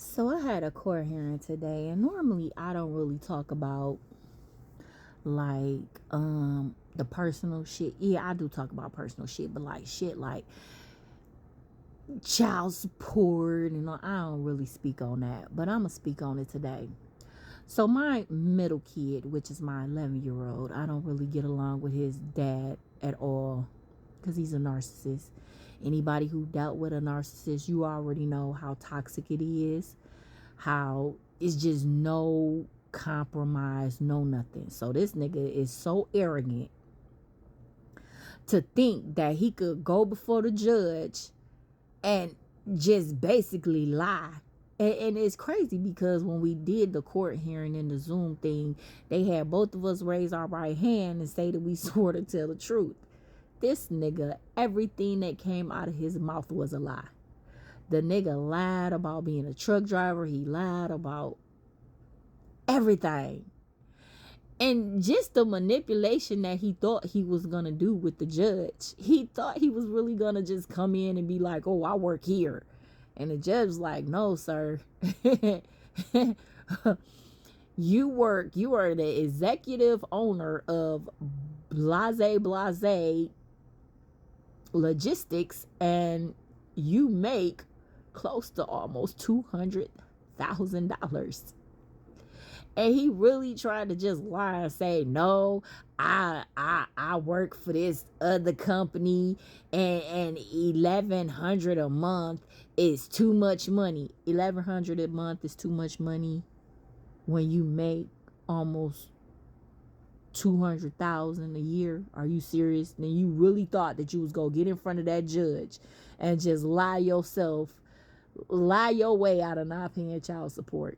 So I had a court hearing today, and normally I don't really talk about like the personal shit. Yeah, I do talk about personal shit, but like shit like child support and all, I don't really speak on that. But I'm gonna speak on it today. So my middle kid, which is my 11-year-old, I don't really get along with his dad at all because he's a narcissist. Anybody who dealt with a narcissist, you already know how toxic it is, how it's just no compromise, no nothing. So this nigga is so arrogant to think that he could go before the judge and just basically lie. And it's crazy because when we did the court hearing in the Zoom thing, they had both of us raise our right hand and say that we swore to tell the truth. This nigga, everything that came out of his mouth was a lie. The nigga lied about being a truck driver. He lied about everything. And just the manipulation that he thought he was going to do with the judge. He thought he was really going to just come in and be like, oh, I work here. And the judge was like, no, sir. You are the executive owner of blase logistics, and you make close to almost $200,000. And he really tried to just lie and say, no, I work for this other company, and 1,100 a month is too much money. 1,100 a month is too much money when you make almost 200,000 a year. Are you serious? Then you really thought that you was gonna get in front of that judge and just lie your way out of not paying child support?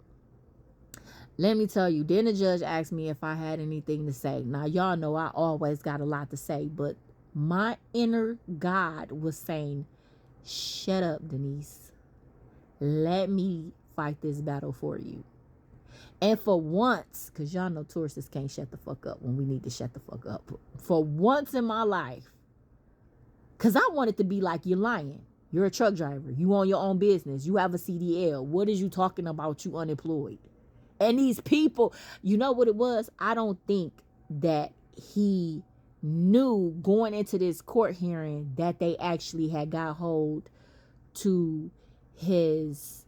Let me tell you, then the judge asked me if I had anything to say. Now, y'all know I always got a lot to say, but my inner God was saying, shut up, Denise. Let me fight this battle for you. And for once, because y'all know tourists can't shut the fuck up when we need to shut the fuck up. For once in my life, because I wanted to be like, you're lying. You're a truck driver. You own your own business. You have a CDL. What is you talking about? You unemployed. And these people, you know what it was? I don't think that he knew going into this court hearing that they actually had got hold to his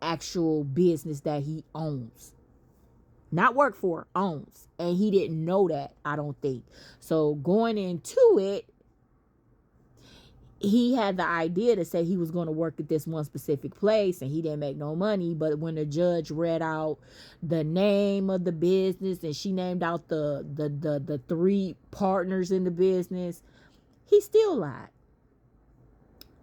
actual business that he owns. Not work for, owns. And he didn't know that, I don't think. So going into it, he had the idea to say he was going to work at this one specific place and he didn't make no money. But when the judge read out the name of the business and she named out the three partners in the business, he still lied.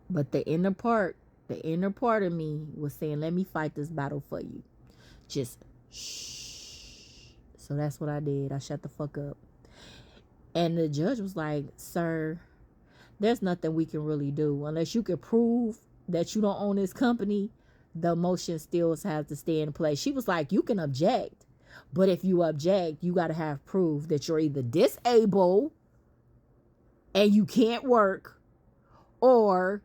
But the inner part of me was saying, let me fight this battle for you. Just shh. So that's what I did. I shut the fuck up. And the judge was like, sir, there's nothing we can really do unless you can prove that you don't own this company. The motion still has to stay in place. She was like, you can object, but if you object, you got to have proof that you're either disabled and you can't work, or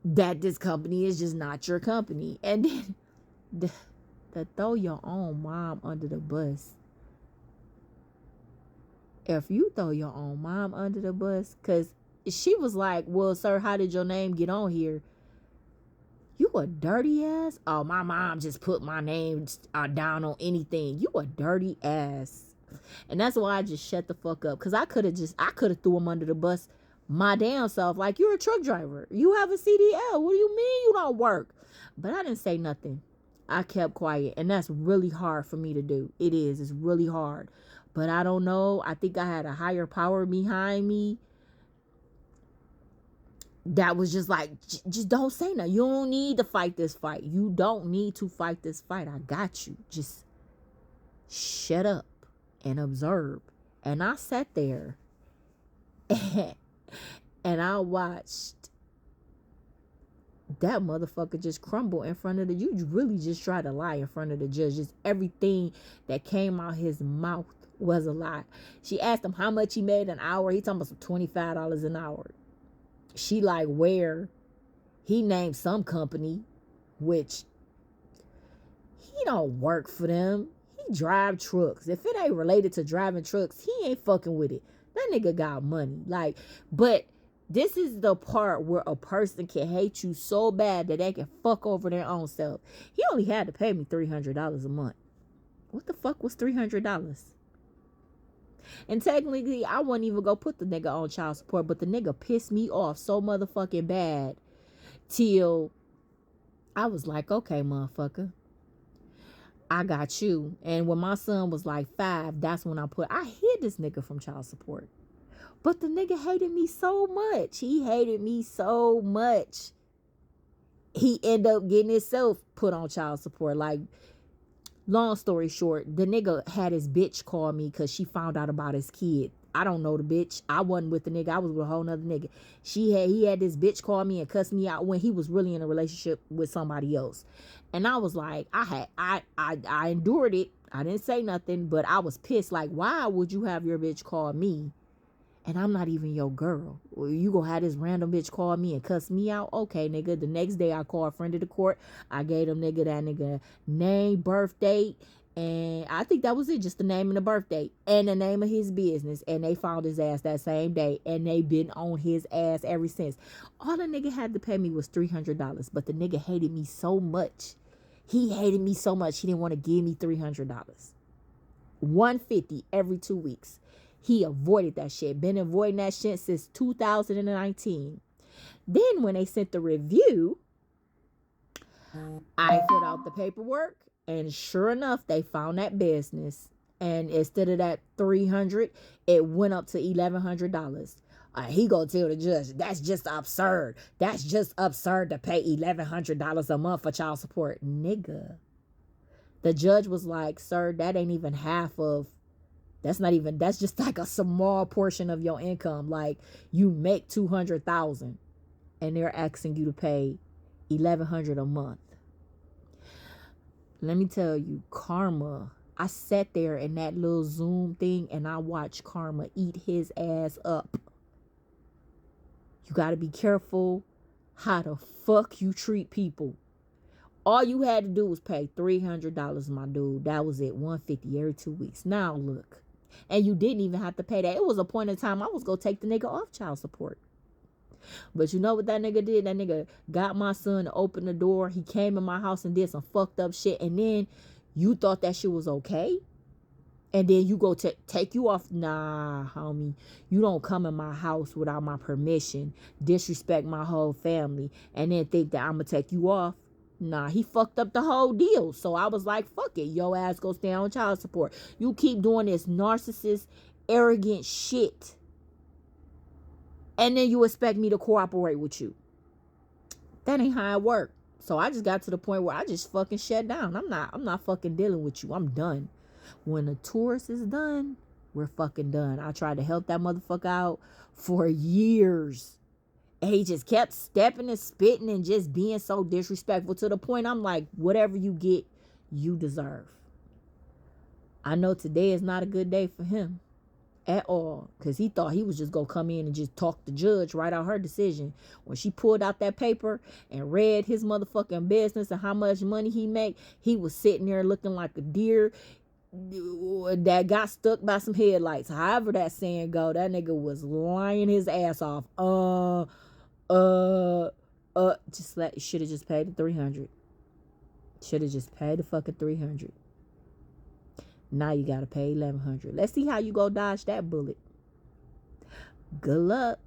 that this company is just not your company. And then to throw your own mom under the bus. If you throw your own mom under the bus, because she was like, well, sir, how did your name get on here? You a dirty ass? Oh, my mom just put my name down on anything. You a dirty ass. And that's why I just shut the fuck up. Because I could have threw him under the bus my damn self. Like, you're a truck driver. You have a CDL. What do you mean you don't work? But I didn't say nothing. I kept quiet. And that's really hard for me to do. It is. It's really hard. But I don't know. I think I had a higher power behind me that was just like, just don't say nothing. You don't need to fight this fight. You don't need to fight this fight. I got you. Just shut up and observe. And I sat there and I watched that motherfucker just crumble in front of you really just try to lie in front of the judge. Just everything that came out his mouth was a lie. She asked him how much he made an hour. He talking about some $25 an hour. She like, where? He named some company, which He don't work for them. He drive trucks. If it ain't related to driving trucks, he ain't fucking with it. That nigga got money. Like, but this is the part where a person can hate you so bad that they can fuck over their own self. He only had to pay me $300 a month. What the fuck was $300? And technically, I wouldn't even go put the nigga on child support, but the nigga pissed me off so motherfucking bad till I was like, okay, motherfucker, I got you. And when my son was like 5, that's when I hid this nigga from child support. But the nigga hated me so much. He hated me so much. He ended up getting himself put on child support. Like, long story short, the nigga had his bitch call me because she found out about his kid. I don't know the bitch. I wasn't with the nigga. I was with a whole nother nigga. He had this bitch call me and cuss me out when he was really in a relationship with somebody else. And I was like, I endured it. I didn't say nothing, but I was pissed. Like, why would you have your bitch call me and I'm not even your girl? Or you gonna have this random bitch call me and cuss me out? Okay, nigga. The next day I called a friend of the court. I gave them that nigga name, birth date, and I think that was it. Just the name and the birth date and the name of his business. And they found his ass that same day, and they been on his ass ever since. All the nigga had to pay me was $300, but the nigga hated me so much. He hated me so much. He didn't want to give me $300. $150 every 2 weeks. He avoided that shit. Been avoiding that shit since 2019. Then when they sent the review, I filled out the paperwork, and sure enough, they found that business. And instead of that $300, it went up to $1,100. He gonna tell the judge, that's just absurd. That's just absurd to pay $1,100 a month for child support. Nigga. The judge was like, sir, that ain't even half of, that's just like a small portion of your income. Like, you make $200,000 and they're asking you to pay $1,100 a month. Let me tell you, karma. I sat there in that little Zoom thing and I watched karma eat his ass up. You got to be careful how the fuck you treat people. All you had to do was pay $300, my dude. That was it. $150 every 2 weeks. Now look. And you didn't even have to pay that. It was a point in time I was going to take the nigga off child support. But you know what that nigga did? That nigga got my son to open the door. He came in my house and did some fucked up shit. And then you thought that shit was okay? And then you go take you off. Nah, homie. You don't come in my house without my permission, disrespect my whole family, and then think that I'm going to take you off. Nah, he fucked up the whole deal. So I was like, fuck it. Your ass go stay on child support. You keep doing this narcissist, arrogant shit. And then you expect me to cooperate with you. That ain't how it work. So I just got to the point where I just fucking shut down. I'm not fucking dealing with you. I'm done. When the tourist is done, we're fucking done. I tried to help that motherfucker out for years. And he just kept stepping and spitting and just being so disrespectful to the point I'm like, whatever you get, you deserve. I know today is not a good day for him at all, because he thought he was just going to come in and just talk the judge right out her decision. When she pulled out that paper and read his motherfucking business and how much money he make, he was sitting there looking like a deer that got stuck by some headlights. However that saying go, that nigga was lying his ass off. Should have just paid the $300. Should have just paid the fucking $300. Now you gotta pay $1,100. Let's see how you go dodge that bullet. Good luck.